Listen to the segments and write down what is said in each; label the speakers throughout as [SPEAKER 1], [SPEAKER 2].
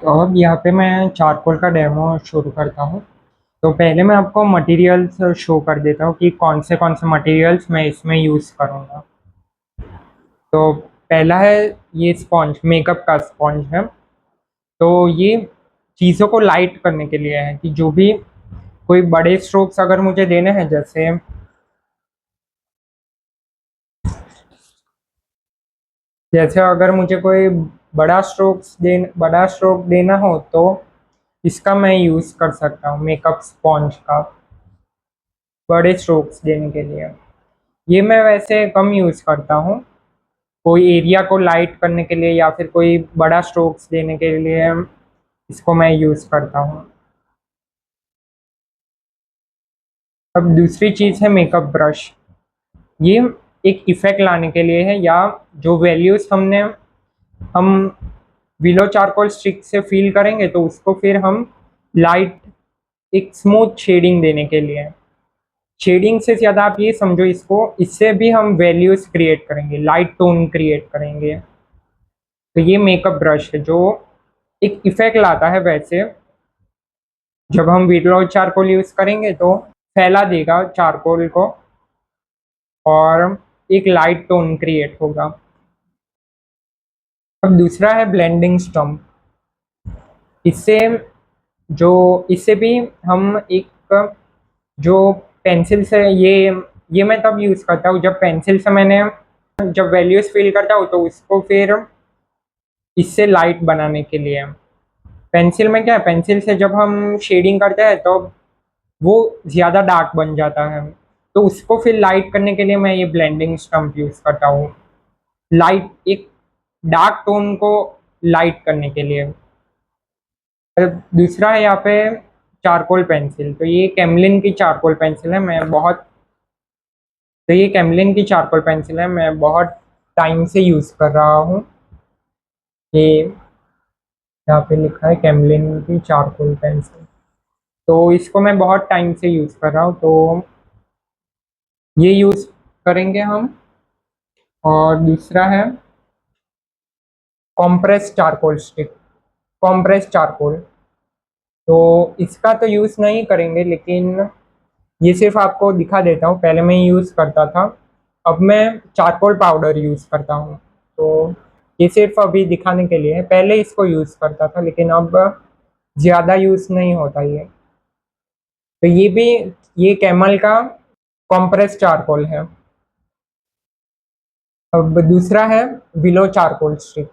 [SPEAKER 1] तो अब यहाँ पे मैं चारकोल का डेमो शुरू करता हूँ। तो पहले मैं आपको मटेरियल्स शो कर देता हूँ कि कौन से मटेरियल्स मैं इसमें यूज़ करूँगा। तो पहला है ये स्पॉन्ज, मेकअप का स्पॉन्ज है। तो ये चीज़ों को लाइट करने के लिए है कि जो भी कोई बड़े स्ट्रोक्स अगर मुझे देने हैं, जैसे अगर मुझे कोई बड़ा स्ट्रोक देना हो तो इसका मैं यूज़ कर सकता हूँ, मेकअप स्पॉन्ज का बड़े स्ट्रोक्स देने के लिए। ये मैं वैसे कम यूज़ करता हूँ, कोई एरिया को लाइट करने के लिए या फिर कोई बड़ा स्ट्रोक्स देने के लिए इसको मैं यूज़ करता हूँ। अब दूसरी चीज़ है मेकअप ब्रश। ये एक इफ़ेक्ट लाने के लिए है, या जो वैल्यूज़ हम विलो चारकोल स्टिक से फील करेंगे तो उसको फिर हम लाइट, एक स्मूथ शेडिंग देने के लिए। शेडिंग से ज़्यादा आप ये समझो इसको, इससे भी हम वैल्यूज़ क्रिएट करेंगे, लाइट टोन क्रिएट करेंगे। तो ये मेकअप ब्रश है जो एक इफेक्ट लाता है। वैसे जब हम वीलो चारकोल यूज करेंगे तो फैला देगा चारकोल को और एक लाइट टोन क्रिएट होगा। अब दूसरा है ब्लेंडिंग स्टम्प। इससे इससे भी हम एक, जो पेंसिल से ये मैं तब यूज करता हूँ जब पेंसिल से मैंने जब वैल्यूज फिल करता हूँ तो उसको फिर इससे लाइट बनाने के लिए। पेंसिल में क्या है, पेंसिल से जब हम शेडिंग करते हैं तो वो ज़्यादा डार्क बन जाता है, तो उसको फिर लाइट करने के लिए मैं ये ब्लेंडिंग स्टम्प यूज़ करता हूँ, लाइट एक डार्क टोन को लाइट करने के लिए। फिर दूसरा है यहाँ पे चारकोल पेंसिल। तो ये कैमलिन की चारकोल पेंसिल है, मैं बहुत टाइम से यूज़ कर रहा हूँ। ये यहाँ पे लिखा है कैमलिन की चारकोल पेंसिल। तो इसको मैं बहुत टाइम से यूज़ कर रहा हूँ, तो ये यूज़ करेंगे हम। और दूसरा है compress charcoal stick, compress charcoal. तो इसका तो यूज़ नहीं करेंगे, लेकिन ये सिर्फ आपको दिखा देता हूँ। पहले मैं यूज़ करता था, अब मैं चारकोल पाउडर यूज़ करता हूँ। तो ये सिर्फ अभी दिखाने के लिए है, पहले इसको यूज़ करता था लेकिन अब ज़्यादा यूज़ नहीं होता ये। तो ये कैमल का कॉम्प्रेस चारकोल है। अब दूसरा है विलो चारकोल स्टिक।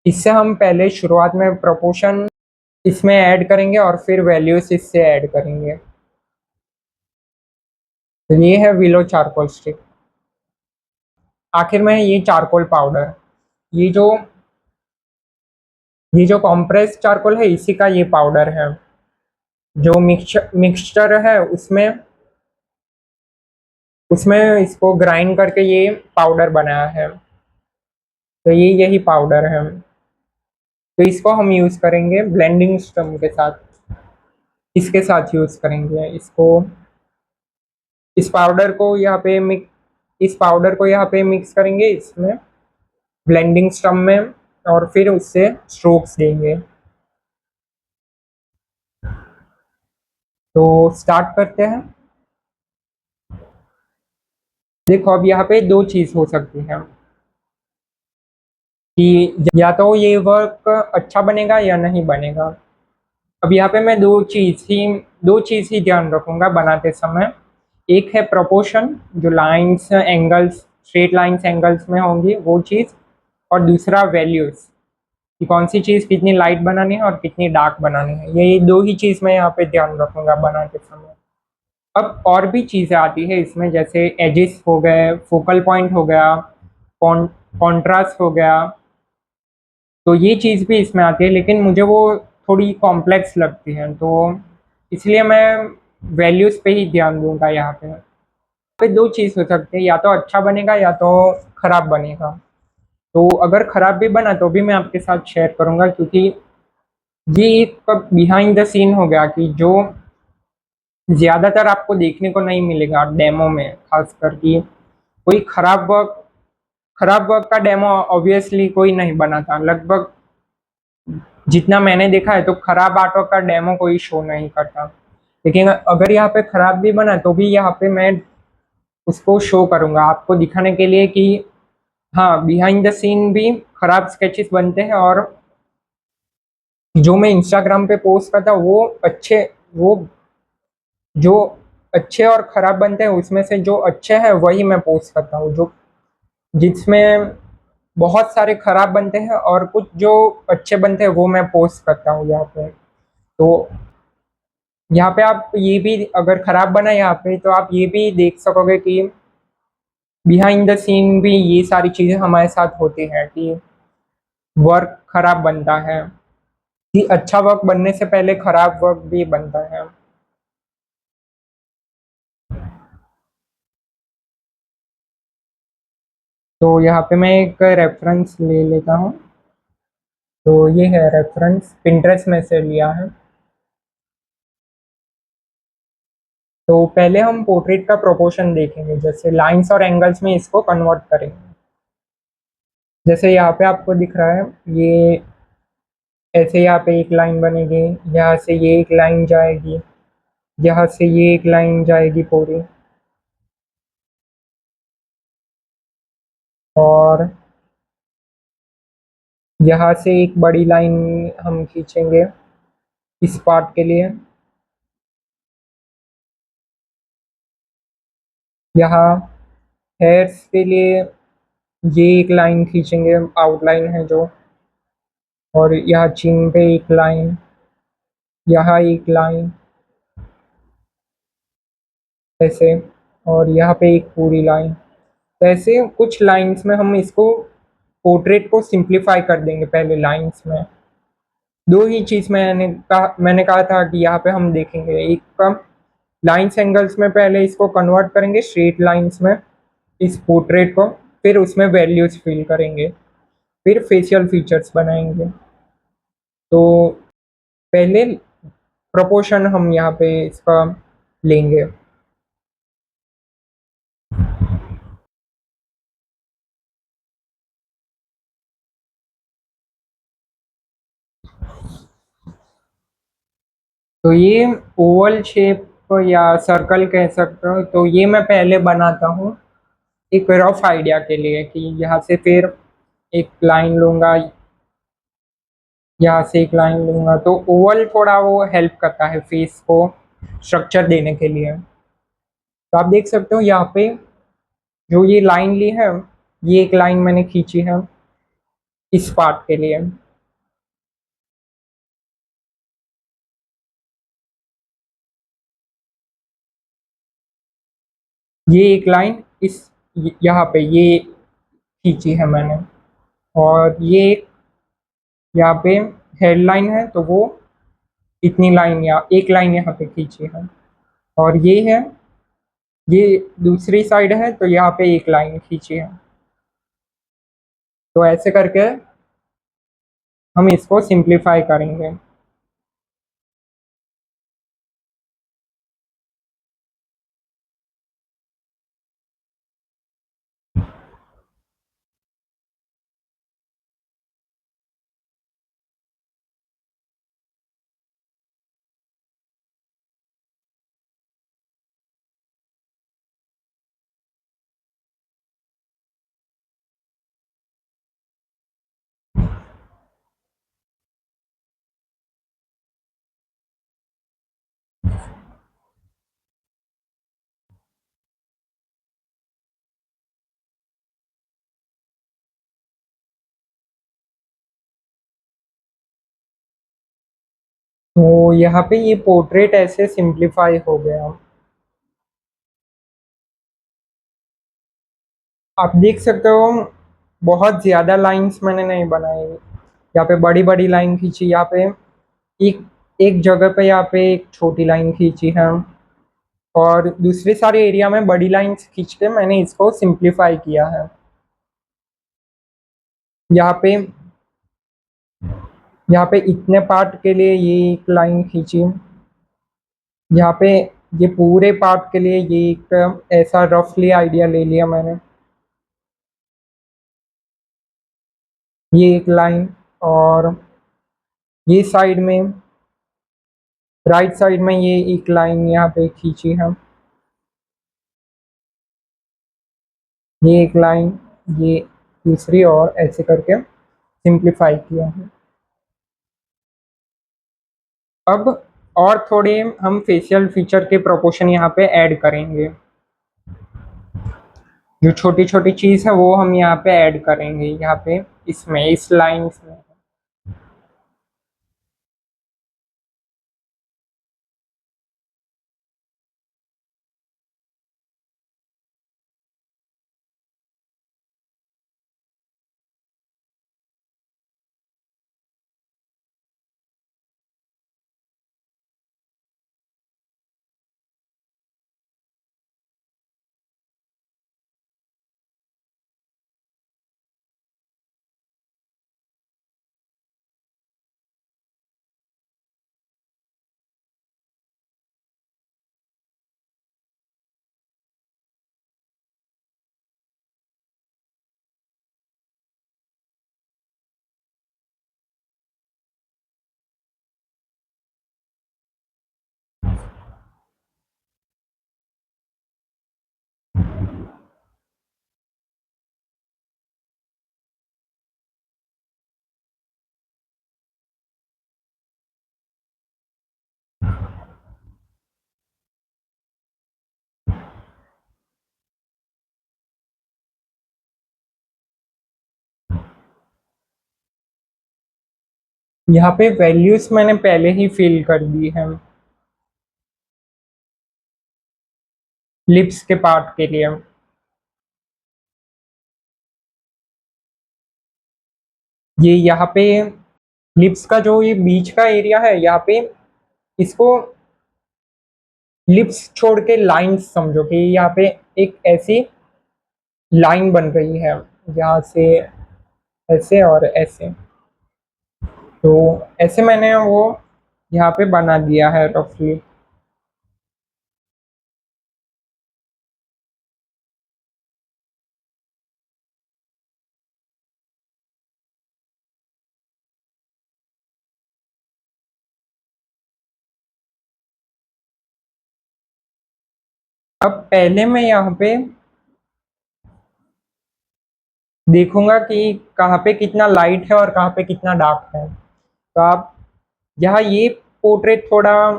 [SPEAKER 1] इससे हम पहले शुरुआत में प्रोपोर्शन इसमें ऐड करेंगे और फिर वैल्यूज इससे ऐड करेंगे। तो ये है विलो चारकोल स्टिक। आखिर में ये चारकोल पाउडर। ये जो ये जो कॉम्प्रेस चारकोल है इसी का ये पाउडर है, जो मिक्सचर है उसमें उसमें इसको ग्राइंड करके ये पाउडर बनाया है। तो ये यही पाउडर है। तो इसको हम यूज करेंगे ब्लेंडिंग सिस्टम के साथ, इसके साथ यूज करेंगे इसको। इस पाउडर को यहाँ पे मिक्स इस पाउडर को यहाँ पे मिक्स करेंगे इसमें, ब्लेंडिंग स्टम में, और फिर उससे स्ट्रोक्स देंगे। तो स्टार्ट करते हैं। देखो अब यहाँ पे दो चीज हो सकती है कि या तो ये वर्क अच्छा बनेगा या नहीं बनेगा। अब यहाँ पे मैं दो चीज ही ध्यान रखूंगा बनाते समय। एक है प्रोपोर्शन, जो lines angles, straight lines angles में होंगी वो चीज। और दूसरा वैल्यूज, कि कौन सी चीज कितनी लाइट बनानी है और कितनी डार्क बनानी है। ये दो ही चीज मैं यहाँ पे ध्यान रखूंगा बनाते समय। अब और भी चीजें आती है इसमें, जैसे एजिस हो गए, फोकल पॉइंट हो गया, कॉन्ट्रास्ट हो गया। तो ये चीज़ भी इसमें आती है, लेकिन मुझे वो थोड़ी कॉम्प्लेक्स लगती है, तो इसलिए मैं वैल्यूज पे ही ध्यान दूंगा यहाँ पे दो चीज़ हो सकती है, या तो अच्छा बनेगा या तो खराब बनेगा। तो अगर खराब भी बना तो भी मैं आपके साथ शेयर करूंगा, क्योंकि ये एक बिहाइंड द सीन हो गया कि जो ज्यादातर आपको देखने को नहीं मिलेगा डेमो में, खासकर कि कोई खराब वर्क का डेमो ऑब्वियसली कोई नहीं बनाता लगभग। जितना मैंने देखा है तो खराब आर्टवर्क का डेमो कोई शो नहीं करता, लेकिन अगर यहाँ पे खराब भी बना तो भी यहाँ पे मैं उसको शो करूंगा आपको दिखाने के लिए कि हाँ, बिहाइंड द सीन भी खराब स्केचेस बनते हैं, और जो मैं इंस्टाग्राम पे पोस्ट करता हूँ वो जो अच्छे और खराब बनते हैं उसमें से जो अच्छे हैं वही मैं पोस्ट करता हूँ, जो जिसमें बहुत सारे खराब बनते हैं और कुछ जो अच्छे बनते हैं वो मैं पोस्ट करता हूँ यहाँ पे। तो यहाँ पे आप ये भी, अगर खराब बना यहाँ पे तो आप ये भी देख सकोगे कि बिहाइंड द सीन भी ये सारी चीजें हमारे साथ होती हैं कि वर्क खराब बनता है, कि अच्छा वर्क बनने से पहले खराब वर्क भी बनता है। तो यहाँ पे मैं एक रेफरेंस ले लेता हूँ। तो ये है रेफरेंस, पिंटरेस्ट में से लिया है। तो पहले हम पोर्ट्रेट का प्रोपोर्शन देखेंगे, जैसे लाइंस और एंगल्स में इसको कन्वर्ट करेंगे। जैसे यहाँ पे आपको दिख रहा है, ये ऐसे यहाँ पे एक लाइन बनेगी, यहाँ से ये एक लाइन जाएगी, यहाँ से ये एक लाइन जाएगी पूरी, और यहाँ से एक बड़ी लाइन हम खींचेंगे इस पार्ट के लिए। यहाँ हेयर्स के लिए ये एक लाइन खींचेंगे, आउटलाइन है जो, और यहाँ चिन पे एक लाइन, यहाँ एक लाइन ऐसे, और यहाँ पे एक पूरी लाइन। तो ऐसे कुछ लाइंस में हम इसको पोर्ट्रेट को सिंप्लीफाई कर देंगे। पहले लाइंस में दो ही चीज मैंने कहा था कि यहाँ पे हम देखेंगे, एक का लाइंस एंगल्स में पहले इसको कन्वर्ट करेंगे स्ट्रेट लाइंस में इस पोर्ट्रेट को, फिर उसमें वैल्यूज फिल करेंगे, फिर फेशियल फीचर्स बनाएंगे। तो पहले प्रोपोर्शन हम यहाँ पे इसका लेंगे। तो ये ओवल शेप या सर्कल कह सकते हो, तो ये मैं पहले बनाता हूँ एक रफ आइडिया के लिए कि यहाँ से फिर एक लाइन लूंगा, यहाँ से एक लाइन लूंगा। तो ओवल थोड़ा वो हेल्प करता है फेस को स्ट्रक्चर देने के लिए। तो आप देख सकते हो यहाँ पे जो ये लाइन ली है, ये एक लाइन मैंने खींची है इस पार्ट के लिए। ये एक लाइन इस यहाँ पे ये खींची है मैंने, और ये एक यहाँ पे हेडलाइन है तो वो इतनी लाइन या एक लाइन यहाँ पे खींची है, और ये है, ये दूसरी साइड है तो यहाँ पे एक लाइन खींची है। तो ऐसे करके हम इसको सिंप्लीफाई करेंगे। तो यहाँ पे ये पोर्ट्रेट ऐसे सिंप्लीफाई हो गया। आप देख सकते हो बहुत ज्यादा लाइंस मैंने नहीं बनाई, यहाँ पे बड़ी बड़ी लाइन खींची, यहाँ पे एक एक जगह पे यहाँ पे एक छोटी लाइन खींची है, और दूसरे सारे एरिया में बड़ी लाइंस खींच के मैंने इसको सिंप्लीफाई किया है। यहाँ पे यहाँ पे इतने पार्ट के लिए ये एक लाइन खींची, यहाँ पे ये पूरे पार्ट के लिए ये एक ऐसा रफली आइडिया ले लिया मैंने, ये एक लाइन, और ये साइड में, राइट साइड में ये एक लाइन यहाँ पे खींची है, ये एक लाइन, ये दूसरी, और ऐसे करके सिंप्लीफाई किया है। अब और थोड़े हम फेशियल फीचर के प्रोपोर्शन यहाँ पे ऐड करेंगे। जो छोटी छोटी चीज है वो हम यहाँ पे ऐड करेंगे, यहाँ पे इसमें, इस लाइन में। यहाँ पे वैल्यूज मैंने पहले ही फिल कर दी है लिप्स के पार्ट के लिए। ये यहाँ पे लिप्स का जो ये बीच का एरिया है, यहाँ पे इसको लिप्स छोड़ के लाइंस समझो कि यहाँ पे एक ऐसी लाइन बन रही है, यहाँ से ऐसे और ऐसे। तो ऐसे मैंने वो यहाँ पे बना दिया है रफली। अब पहले मैं यहाँ पे देखूंगा कि कहाँ पे कितना लाइट है और कहाँ पे कितना डार्क है। तो आप यहाँ ये पोर्ट्रेट थोड़ा,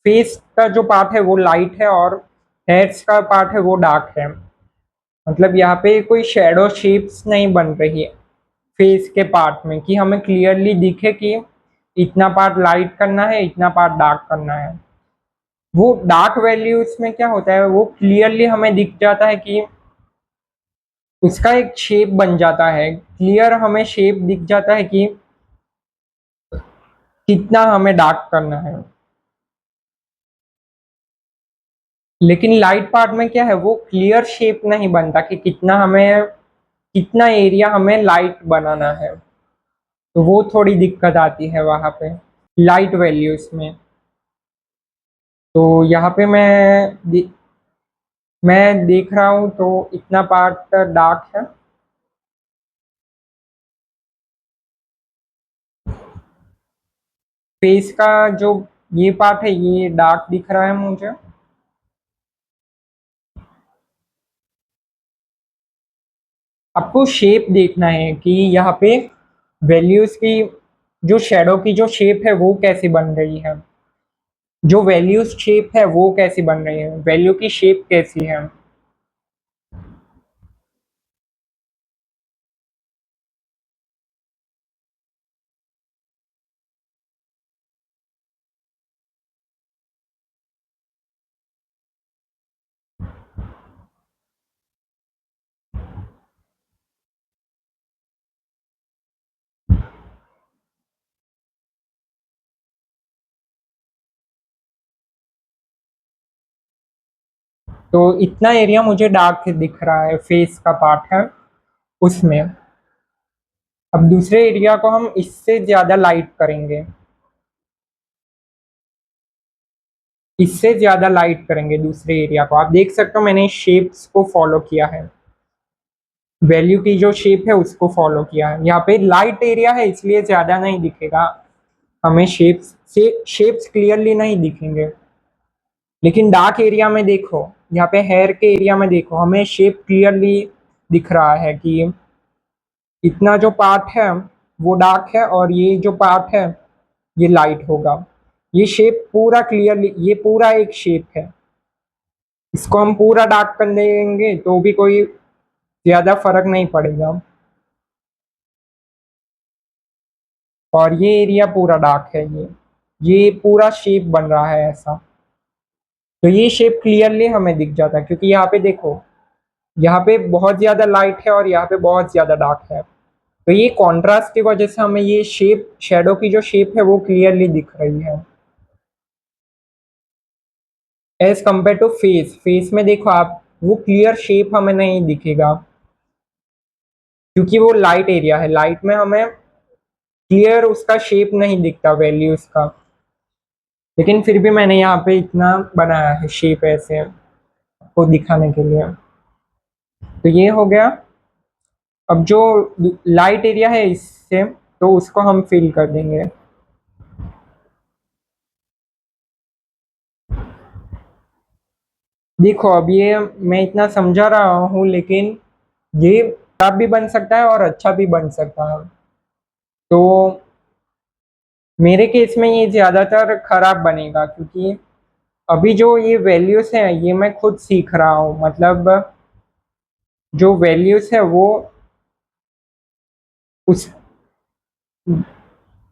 [SPEAKER 1] फेस का जो पार्ट है वो लाइट है और हेयर्स का पार्ट है वो डार्क है। मतलब यहाँ पे कोई शेडो शेप्स नहीं बन रही है फेस के पार्ट में, कि हमें क्लियरली दिखे कि इतना पार्ट लाइट करना है, इतना पार्ट डार्क करना है। वो डार्क वैल्यूज में क्या होता है, वो क्लियरली हमें दिख जाता है कि उसका एक शेप बन जाता है, क्लियर हमें शेप दिख जाता है कि कितना हमें डार्क करना है। लेकिन लाइट पार्ट में क्या है, वो क्लियर शेप नहीं बनता कि कितना हमें, कितना एरिया हमें लाइट बनाना है। तो वो थोड़ी दिक्कत आती है वहां पे लाइट वैल्यूज में। तो यहाँ पे मैं देख रहा हूँ तो इतना पार्ट डार्क है। फेस का जो ये पार्ट है ये डार्क दिख रहा है मुझे। आपको शेप देखना है कि यहाँ पे वैल्यूज की, जो शेडो की जो शेप है वो कैसी बन रही है, जो वैल्यूज शेप है वो कैसी बन रही है, वैल्यू की शेप कैसी है। तो इतना एरिया मुझे डार्क दिख रहा है, फेस का पार्ट है उसमें। अब दूसरे एरिया को हम इससे ज्यादा लाइट करेंगे, इससे ज्यादा लाइट करेंगे दूसरे एरिया को। आप देख सकते हो मैंने शेप्स को फॉलो किया है, वैल्यू की जो शेप है उसको फॉलो किया है। यहाँ पे लाइट एरिया है इसलिए ज्यादा नहीं दिखेगा, हमें शेप्स क्लियरली नहीं दिखेंगे। लेकिन डार्क एरिया में देखो, यहाँ पे हेयर के एरिया में देखो, हमें शेप क्लियरली दिख रहा है कि इतना जो पार्ट है वो डार्क है और ये जो पार्ट है ये लाइट होगा। ये शेप पूरा क्लियरली, ये पूरा एक शेप है। इसको हम पूरा डार्क कर देंगे तो भी कोई ज्यादा फर्क नहीं पड़ेगा। और ये एरिया पूरा डार्क है, ये पूरा शेप बन रहा है ऐसा। तो ये शेप क्लियरली हमें दिख जाता है क्योंकि यहाँ पे देखो, यहाँ पे बहुत ज्यादा लाइट है और यहाँ पे बहुत ज्यादा डार्क है। तो ये कॉन्ट्रास्ट की वजह से हमें ये शेप, शेडो की जो शेप है वो क्लियरली दिख रही है। As compare to face, face में देखो आप, वो क्लियर शेप हमें नहीं दिखेगा क्योंकि वो लाइट एरिया है। लाइट में हमें क्लियर उसका शेप नहीं दिखता, वैल्यूज का। लेकिन फिर भी मैंने यहाँ पे इतना बनाया है शेप ऐसे आपको दिखाने के लिए। तो ये हो गया। अब जो लाइट एरिया है इससे, तो उसको हम फिल कर देंगे। देखो अब ये मैं इतना समझा रहा हूँ, लेकिन ये खराब भी बन सकता है और अच्छा भी बन सकता है। तो मेरे केस में ये ज्यादातर खराब बनेगा क्योंकि अभी जो ये वैल्यूज है ये मैं खुद सीख रहा हूँ। मतलब जो वैल्यूज है वो उस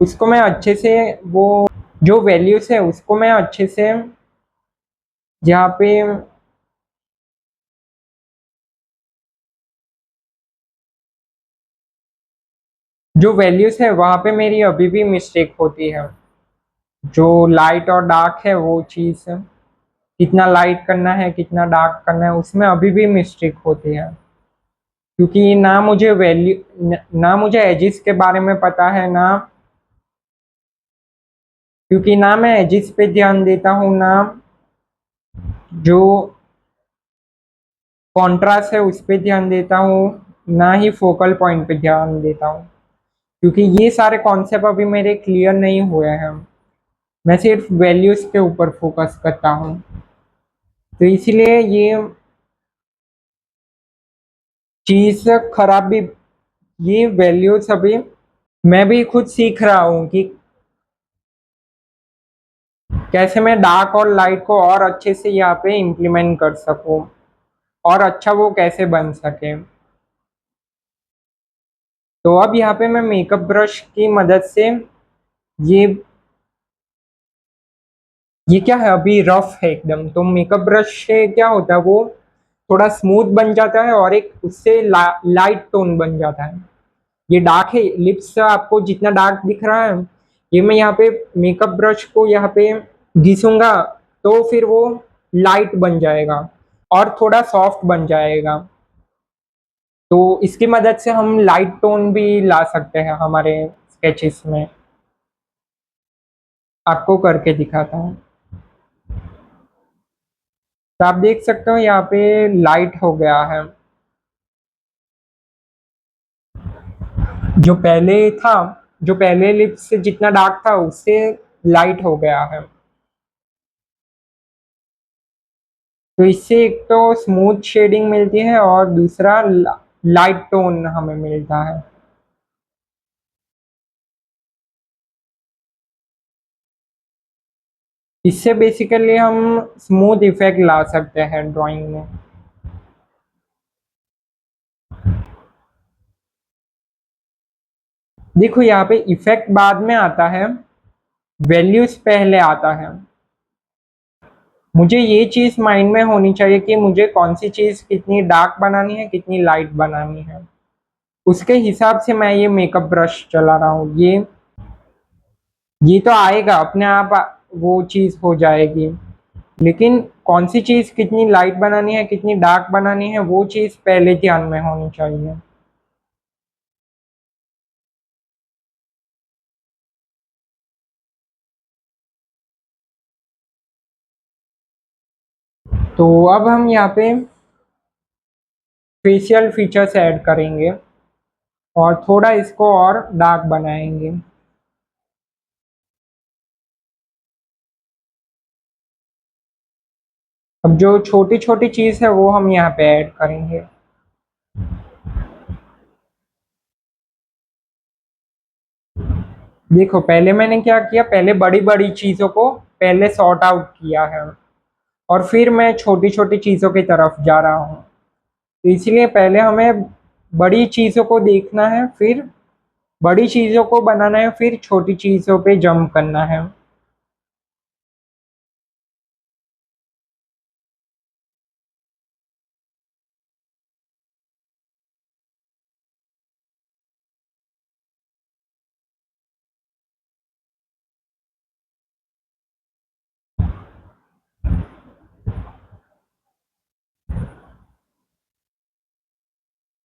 [SPEAKER 1] उसको मैं अच्छे से, वो जो वैल्यूज है उसको मैं अच्छे से यहाँ पे, जो वैल्यूज है वहां पे मेरी अभी भी मिस्टेक होती है। जो लाइट और डार्क है वो चीज, कितना लाइट करना है कितना डार्क करना है, उसमें अभी भी मिस्टेक होती है क्योंकि ना मुझे ना मुझे एजिस के बारे में पता है ना, क्योंकि ना मैं एजिस पे ध्यान देता हूँ, ना जो कॉन्ट्रास्ट है उस पे ध्यान देता हूँ, ना ही फोकल पॉइंट पे ध्यान देता हूँ। क्योंकि ये सारे कॉन्सेप्ट अभी मेरे क्लियर नहीं हुए हैं। मैं सिर्फ वैल्यूज के ऊपर फोकस करता हूँ। तो इसलिए ये चीज खराब भी, ये वैल्यूज अभी मैं भी खुद सीख रहा हूँ कि कैसे मैं डार्क और लाइट को और अच्छे से यहाँ पे इम्प्लीमेंट कर सकूँ और अच्छा वो कैसे बन सके। तो अब यहाँ पे मैं मेकअप ब्रश की मदद से, ये ये क्या है, अभी रफ है एकदम। तो मेकअप ब्रश से क्या होता है, वो थोड़ा स्मूथ बन जाता है और एक उससे लाइट टोन बन जाता है। ये डार्क है, लिप्स आपको जितना डार्क दिख रहा है, ये मैं यहाँ पे मेकअप ब्रश को यहाँ पे घिसूंगा तो फिर वो लाइट बन जाएगा और थोड़ा सॉफ्ट बन जाएगा। तो इसकी मदद से हम लाइट टोन भी ला सकते हैं हमारे स्केचेस में। आपको करके दिखाता हूँ। तो आप देख सकते हो यहाँ पे लाइट हो गया है। जो पहले था, जो पहले लिप्स से जितना डार्क था उससे लाइट हो गया है। तो इससे एक तो स्मूथ शेडिंग मिलती है और दूसरा लाइट टोन हमें मिलता है। इससे बेसिकली हम स्मूथ इफेक्ट ला सकते हैं ड्राइंग में। देखो यहाँ पे इफेक्ट बाद में आता है, वैल्यूज पहले आता है। मुझे ये चीज माइंड में होनी चाहिए कि मुझे कौन सी चीज कितनी डार्क बनानी है कितनी लाइट बनानी है। उसके हिसाब से मैं ये मेकअप ब्रश चला रहा हूँ। ये तो आएगा अपने आप, वो चीज हो जाएगी। लेकिन कौन सी चीज कितनी लाइट बनानी है कितनी डार्क बनानी है वो चीज पहले ध्यान में होनी चाहिए। तो अब हम यहाँ पे फेशियल फीचर्स ऐड करेंगे और थोड़ा इसको और डार्क बनाएंगे। अब जो छोटी छोटी चीज़ है वो हम यहाँ पे ऐड करेंगे। देखो पहले मैंने क्या किया, पहले बड़ी बड़ी चीज़ों को पहले सॉर्ट आउट किया है और फिर मैं छोटी छोटी चीज़ों की तरफ जा रहा हूँ। तो इसलिए पहले हमें बड़ी चीज़ों को देखना है, फिर बड़ी चीज़ों को बनाना है, फिर छोटी चीज़ों पे जंप करना है।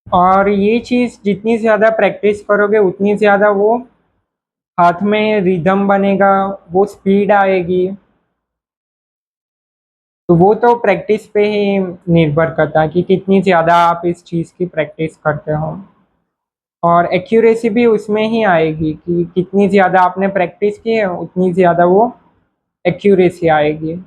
[SPEAKER 1] और ये चीज़ जितनी ज़्यादा प्रैक्टिस करोगे उतनी ज़्यादा वो हाथ में रिदम बनेगा, वो स्पीड आएगी। तो वो तो प्रैक्टिस पे ही निर्भर करता है कि कितनी ज़्यादा आप इस चीज़ की प्रैक्टिस करते हो। और एक्यूरेसी भी उसमें ही आएगी कि कितनी ज़्यादा आपने प्रैक्टिस की है उतनी ज़्यादा वो एक्यूरेसी आएगी।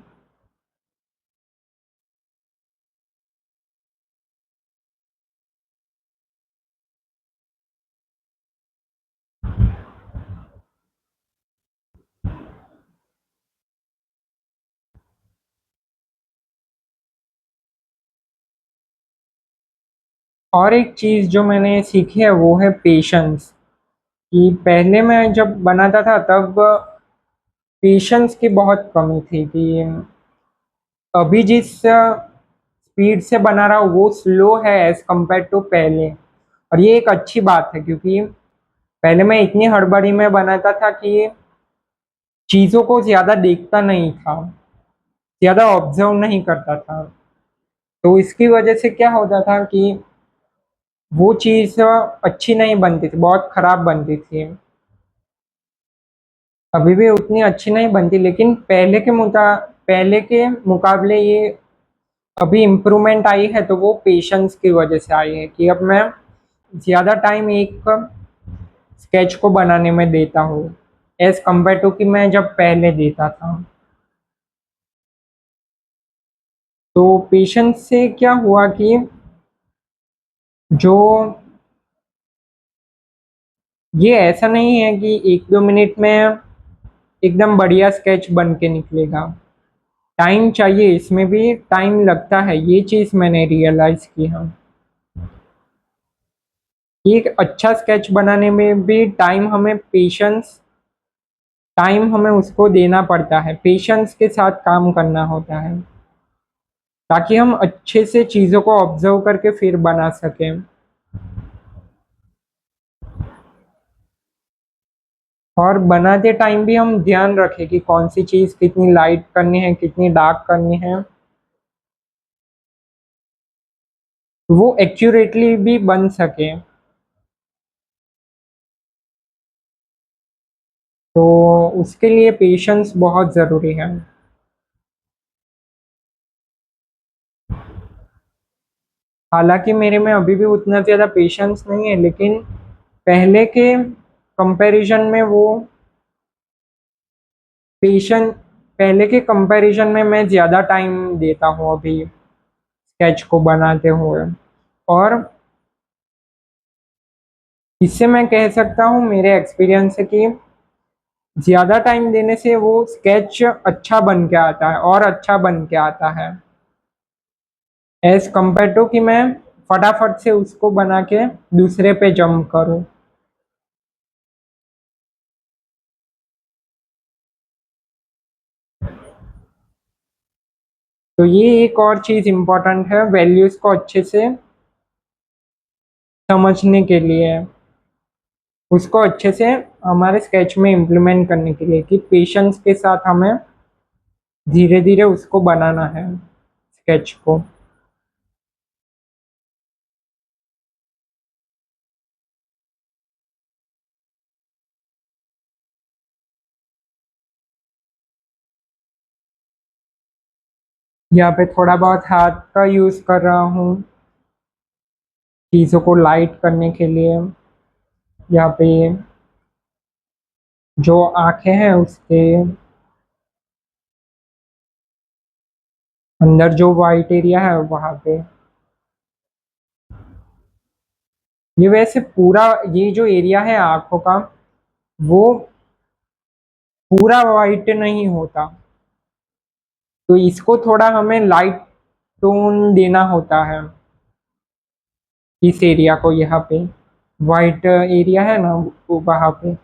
[SPEAKER 1] और एक चीज़ जो मैंने सीखी है वो है पेशेंस। कि पहले मैं जब बनाता था तब पेशेंस की बहुत कमी थी कि अभी जिस स्पीड से बना रहा हूँ वो स्लो है एज कम्पेयर टू पहले। और ये एक अच्छी बात है क्योंकि पहले मैं इतनी हड़बड़ी में बनाता था कि चीज़ों को ज़्यादा देखता नहीं था, ज़्यादा ऑब्जर्व नहीं करता था। तो इसकी वजह से क्या होता था कि वो चीज़ अच्छी नहीं बनती थी, बहुत खराब बनती थी। अभी भी उतनी अच्छी नहीं बनती, लेकिन पहले के मुकाबले ये अभी इम्प्रूवमेंट आई है, तो वो पेशेंस की वजह से आई है कि अब मैं ज़्यादा टाइम एक स्केच को बनाने में देता हूँ एज कम्पेयर टू कि मैं जब पहले देता था। तो पेशेंस से क्या हुआ कि जो ये ऐसा नहीं है कि 1-2 मिनट में एकदम बढ़िया स्केच बन के निकलेगा। टाइम चाहिए, इसमें भी टाइम लगता है, ये चीज़ मैंने रियलाइज़ की है। कि एक अच्छा स्केच बनाने में भी टाइम हमें उसको देना पड़ता है, पेशेंस के साथ काम करना होता है ताकि हम अच्छे से चीज़ों को ऑब्जर्व करके फिर बना सकें। और बनाते टाइम भी हम ध्यान रखें कि कौन सी चीज़ कितनी लाइट करनी है, कितनी डार्क करनी है, वो एक्यूरेटली भी बन सके। तो उसके लिए पेशेंस बहुत ज़रूरी है। हालांकि मेरे में अभी भी उतना ज़्यादा पेशेंस नहीं है, लेकिन पहले के कंपैरिजन में वो पेशेंट पहले के कंपैरिजन में मैं ज़्यादा टाइम देता हूँ अभी स्केच को बनाते हुए। और इससे मैं कह सकता हूँ मेरे एक्सपीरियंस से कि ज़्यादा टाइम देने से वो स्केच अच्छा बन के आता है और अच्छा बन के आता है एज कम्पेयर टू कि मैं फटाफट से उसको बना के दूसरे पे जंप करूँ। तो ये एक और चीज़ इम्पोर्टेंट है वैल्यूज़ को अच्छे से समझने के लिए, उसको अच्छे से हमारे स्केच में इम्प्लीमेंट करने के लिए कि पेशेंस के साथ हमें धीरे धीरे उसको बनाना है स्केच को। यहाँ पे थोड़ा बहुत हाथ का यूज़ कर रहा हूँ चीज़ों को लाइट करने के लिए। यहाँ पे जो आंखें हैं उसके अंदर जो वाइट एरिया है वहां पे। ये वैसे पूरा, ये जो एरिया है आंखों का, वो पूरा वाइट नहीं होता, तो इसको थोड़ा हमें लाइट टोन देना होता है, इस एरिया को, यहाँ पे वाइट एरिया है ना वो वहां पे,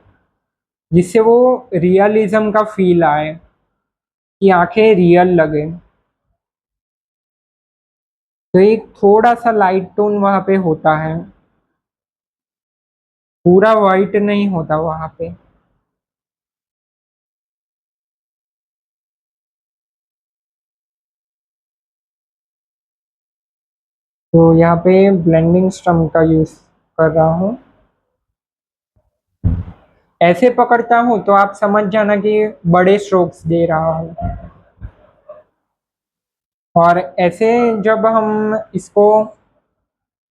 [SPEAKER 1] जिससे वो रियलिज्म का फील आए, कि आंखें रियल लगे। तो एक थोड़ा सा लाइट टोन वहां पे होता है, पूरा वाइट नहीं होता वहां पे। तो यहाँ पे ब्लेंडिंग स्टम्प का यूज कर रहा हूँ। ऐसे पकड़ता हूँ तो आप समझ जाना कि बड़े स्ट्रोक्स दे रहा हूँ, और ऐसे जब हम इसको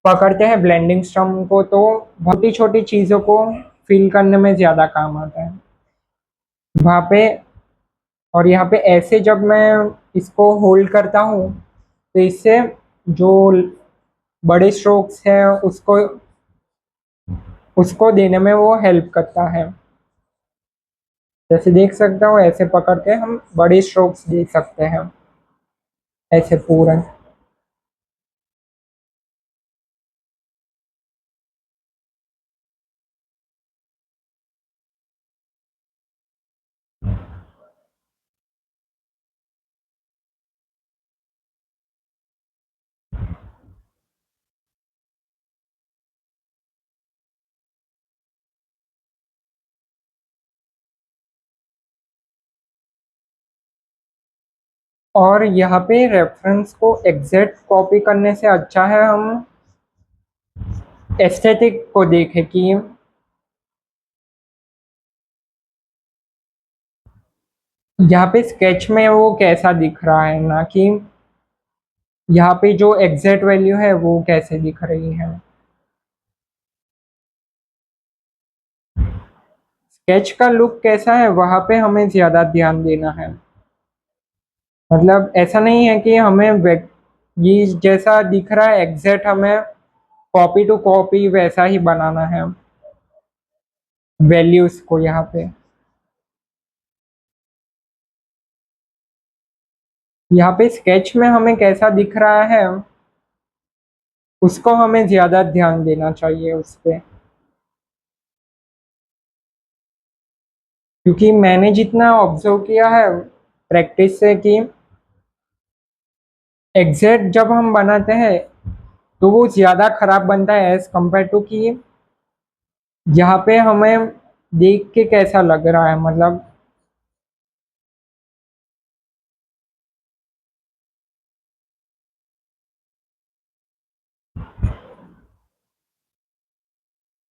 [SPEAKER 1] पकड़ते हैं ब्लेंडिंग स्टम्प को, तो बहुत ही छोटी चीजों को फिल करने में ज्यादा काम आता है वहां पे। और यहाँ पे ऐसे जब मैं इसको होल्ड करता हूँ, तो इससे जो बड़े स्ट्रोक्स है उसको उसको देने में वो हेल्प करता है। जैसे देख सकता हूँ, ऐसे पकड़ के हम बड़े स्ट्रोक्स दे सकते हैं, ऐसे पूरा। और यहाँ पे रेफरेंस को एग्जैक्ट कॉपी करने से अच्छा है हम एस्थेटिक को देखें, कि यहाँ पे स्केच में वो कैसा दिख रहा है, ना कि यहाँ पे जो एग्जैक्ट वैल्यू है वो कैसे दिख रही है। स्केच का लुक कैसा है वहां पे हमें ज्यादा ध्यान देना है। मतलब ऐसा नहीं है कि हमें ये जैसा दिख रहा है एग्जैक्ट हमें कॉपी टू कॉपी वैसा ही बनाना है वैल्यूज को यहाँ पे। यहाँ पे स्केच में हमें कैसा दिख रहा है उसको हमें ज्यादा ध्यान देना चाहिए उस पे। क्योंकि मैंने जितना ऑब्जर्व किया है प्रैक्टिस से, कि एग्जैक्ट जब हम बनाते हैं तो वो ज्यादा खराब बनता है एज कम्पेयर टू कि यहाँ पे हमें देख के कैसा लग रहा है, मतलब।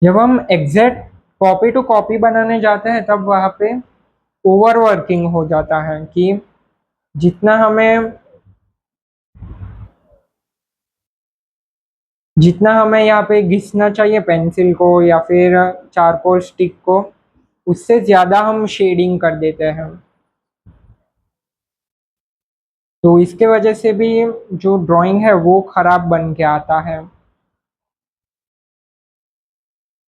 [SPEAKER 1] जब हम एग्जैक्ट कॉपी टू कॉपी बनाने जाते हैं तब वहाँ पे ओवर वर्किंग हो जाता है, कि जितना हमें जितना हमें यहाँ पे घिसना चाहिए पेंसिल को या फिर चारकोल स्टिक को, उससे ज्यादा हम शेडिंग कर देते हैं। तो इसके वजह से भी जो ड्राइंग है वो खराब बन के आता है,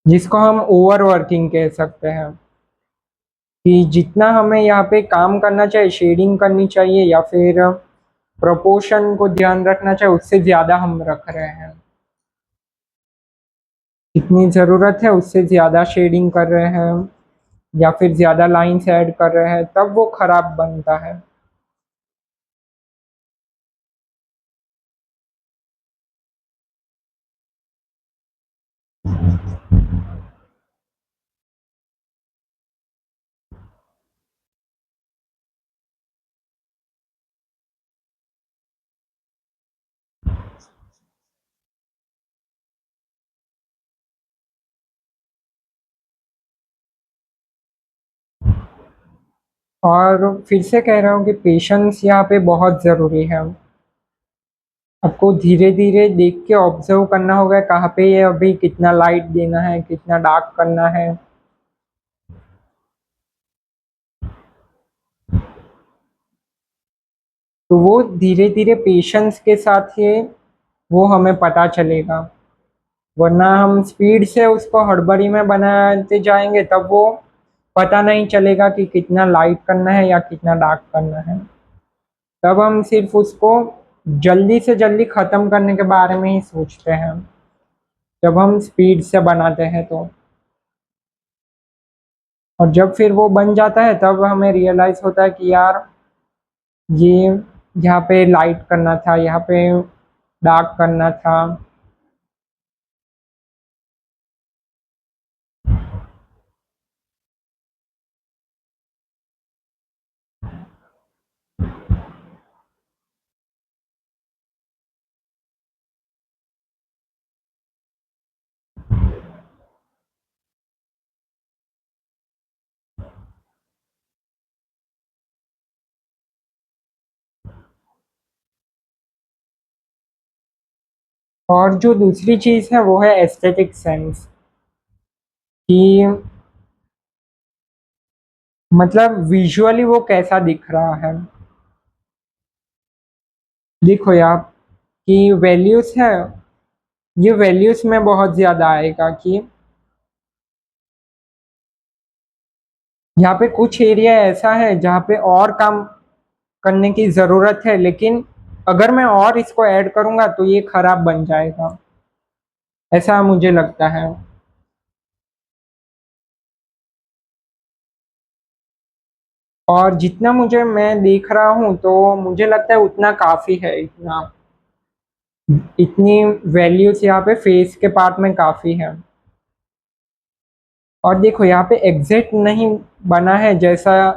[SPEAKER 1] जिसको हम ओवर वर्किंग कह सकते हैं। कि जितना हमें यहाँ पे काम करना चाहिए, शेडिंग करनी चाहिए या फिर प्रोपोर्शन को ध्यान रखना चाहिए, उससे ज्यादा हम रख रहे हैं। जितनी जरूरत है उससे ज्यादा शेडिंग कर रहे हैं या फिर ज्यादा लाइंस ऐड कर रहे हैं, तब वो खराब बनता है। और फिर से कह रहा हूँ कि पेशेंस यहाँ पे बहुत ज़रूरी है। आपको धीरे धीरे देख के ऑब्जर्व करना होगा कहाँ पे ये अभी कितना लाइट देना है, कितना डार्क करना है। तो वो धीरे धीरे पेशेंस के साथ ये वो हमें पता चलेगा, वरना हम स्पीड से उसको हड़बड़ी में बनाते जाएंगे तब वो पता नहीं चलेगा कि कितना लाइट करना है या कितना डार्क करना है। तब हम सिर्फ उसको जल्दी से जल्दी खत्म करने के बारे में ही सोचते हैं जब हम स्पीड से बनाते हैं तो। और जब फिर वो बन जाता है तब हमें रियलाइज होता है कि यार ये यहाँ पे लाइट करना था, यहाँ पे डार्क करना था। और जो दूसरी चीज है वो है एस्थेटिक सेंस, कि मतलब विजुअली वो कैसा दिख रहा है। देखो यार कि वैल्यूज है, ये वैल्यूज में बहुत ज्यादा आएगा कि यहाँ पे कुछ एरिया ऐसा है जहाँ पे और काम करने की जरूरत है, लेकिन अगर मैं और इसको ऐड करूंगा तो ये खराब बन जाएगा, ऐसा मुझे लगता है। और जितना मुझे मैं देख रहा हूँ तो मुझे लगता है उतना काफी है, इतना इतनी वैल्यूज यहाँ पे फेस के पार्ट में काफी है। और देखो यहाँ पे एग्जैक्ट नहीं बना है जैसा